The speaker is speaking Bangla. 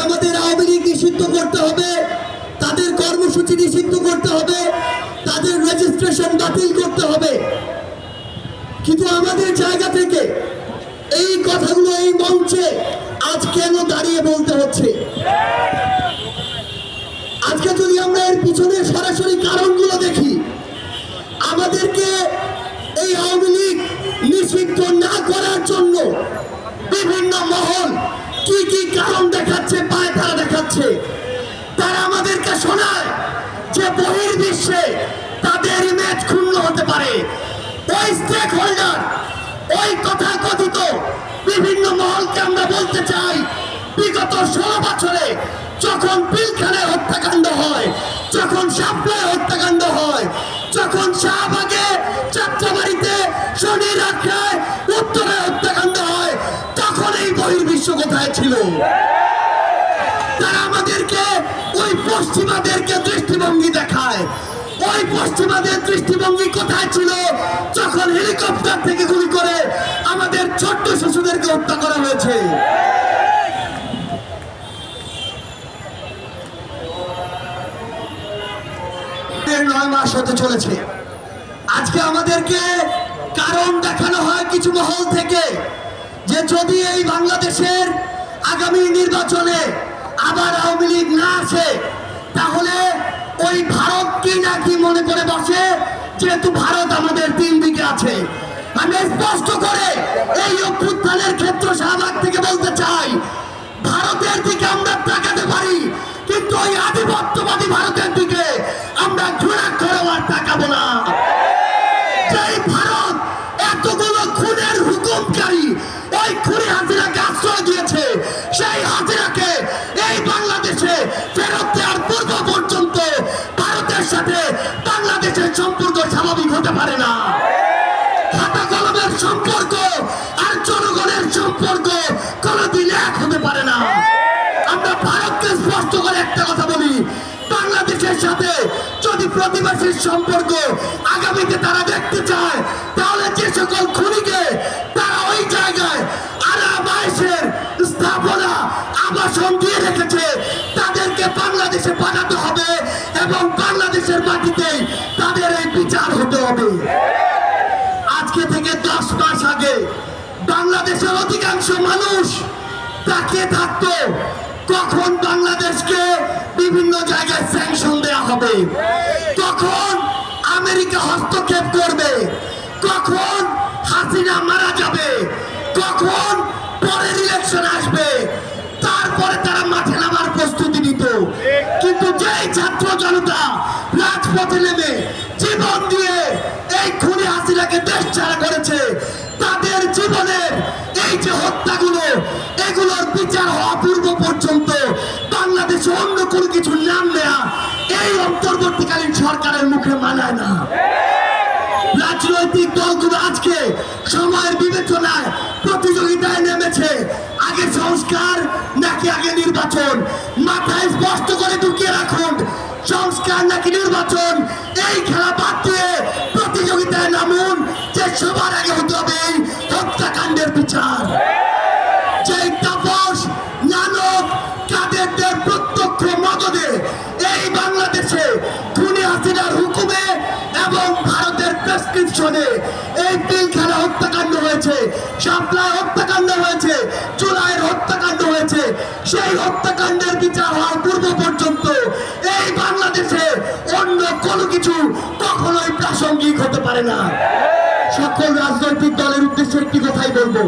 আমাদের আওয়ামী লীগ নিষিদ্ধ করতে হবে, তাদের কর্মসূচি নিষিদ্ধ করতে হবে, তাদের রেজিস্ট্রেশন বাতিল করতে হবে। কিন্তু আমাদের জায়গা থেকে এই কথাগুলো এই মঞ্চে আজ কেন দাঁড়িয়ে বলতে হচ্ছে? আজকে যদি আমরা এর পিছনে সরাসরি কারণগুলো দেখি, আমাদেরকে এই আওয়ামী লীগ নিষিদ্ধ না করার জন্য বিভিন্ন মহল কি কি কারণ দেখাচ্ছে, পায়তারা দেখাচ্ছে। তারা আমাদেরকে শোনায় যে বহির্বিশ্বে তাদের ইমেজ ক্ষুণ্ণ হতে পারে। ওই স্টেক হোল্ডার, ওই তথাকথিত বিভিন্ন মহলকে আমরা বলতে চাই, বিগত 16 বছরে যখন পিলখানায় হত্যাকাণ্ড হয়, যখন শাপলায় হত্যাকাণ্ড হয়, যখন শাহবাগে, যাত্রাবাড়িতে, শনির আখড়ায়, উত্তরে হত্যাকাণ্ড হয়, তখন এই বহির্বিশ্ব কোথায় ছিল? তারা আমাদেরকে ওই পশ্চিমাদেরকে দৃষ্টিভঙ্গি দেখায়। ওই পশ্চিমাদের দৃষ্টিভঙ্গি কোথায় ছিল যখন হেলিকপ্টার থেকে গুলি করে আমাদের ছোট্ট শিশুদেরকে হত্যা করা হয়েছে? 9 মাস হতে চলেছে। আজকে আমাদেরকে কারণ দেখানো হয় কিছু মহল থেকে যে যদি এই বাংলাদেশের আগামী নির্বাচনে আবার আওয়ামী লীগ না আসে, তাহলে ওই ভারত কি না কি মনে করে বসে, যেহেতু ভারত আমাদের 3 দিকে আছে। আমি স্পষ্ট করে এই অভ্যুত্থানের ক্ষেত্র শাহবাগ থেকে বলতে চাই, ভারতের দিকে আমরা তাকাতে পারি, কিন্তু ওই আধিপত্যবাদী ভারতের দিকে আমরা ঘৃণা করেও আর তাকাবো না। যেই ভারত এতগুলো খুনের হুকুমকারী, ওই খুনি হাসিনাকে আশ্রয় দিয়েছে, সেই হাসিনাকে এই বাংলাদেশে ফেরত দেওয়ার পূর্ব পর্যন্ত ভারতের সাথে বাংলাদেশের সম্পর্ক স্বাভাবিক হতে পারে না। হাতা কলমের সম্পর্ক আর জনগণের সম্পর্ক কোনোদিন এক হতে পারে না। আমরা ভারতকে স্পষ্ট করে একটা কথা বলি, বাংলাদেশের সাথে যদি প্রতিবেশীর সম্পর্ক আগামীতে তারা দেখতে চায়, তাহলে যে সকল খুনিকে তারা ওই জায়গায় আরামায়েশের স্থাপনা আবাসন দিয়ে রেখেছে, তাদেরকে বাংলাদেশে পাঠাতে হবে এবং বাংলাদেশের মাটিতেই তাদের এই বিচার হতে হবে। আজকে থেকে 10 মাস আগে বাংলাদেশের অধিকাংশ মানুষ তাকিয়ে থাকতো কখন বাংলাদেশকে বিভিন্ন জায়গায় স্যাংশন দেওয়া হবে, কখন আমেরিকা হস্তক্ষেপ করবে, কখন হাসিনা মারা যাবে, কখন পরের ইলেকশন আসবে, তারপরে তারা মাঠে নামার প্রস্তুতি নিত। কিন্তু যেই ছাত্র জনতা রাজপথে নেমে জীবন দিয়ে এই খুনি হাসিনাকে দেশ ছাড়া করেছে, তাদের জীবনের এই যে হত্যাগুলো, এগুলোর বিচার হওয়া পূর্ব পর্যন্ত বাংলাদেশে অন্য কোনো কিছু নাম নেয়া এই অন্তর্বর্তীকালীন সরকারের মুখে মানায় না। রাজনৈতিক দলগুলো আজকে সময়ের বিবেচনায় প্রতিযোগিতায় নেমেছে, আগে সংস্কার নাকি আগে নির্বাচন। মাথায় স্পষ্ট করে ঢুকিয়ে রাখুন, সংস্কার নাকি নির্বাচন, এই খেলা বাদ দিয়ে প্রতিযোগিতায় নামুন যে সবার আগে হতে হবে এই হত্যাকাণ্ডের বিচার। যেই তাপস, নানক, কাদেরদের প্রত্যক্ষ মদদে এই বাংলাদেশে খুনি হাসিনার হুকুমে এবং ভারতের প্রেসক্রিপশনে এই পিলখানা হত্যাকাণ্ড হয়েছে, শাপলায় হত্যাকাণ্ড হয়েছে, জুলাইয়ের হত্যাকাণ্ড হয়েছে, সেই হত্যাকাণ্ডের বিচার হওয়ার পূর্ব পর্যন্ত এই বাংলাদেশে অন্য কোনো কিছু কখনোই প্রাসঙ্গিক হতে পারে না। সকল রাজনৈতিক দলের উদ্দেশ্যে একটি কথাই বলবো,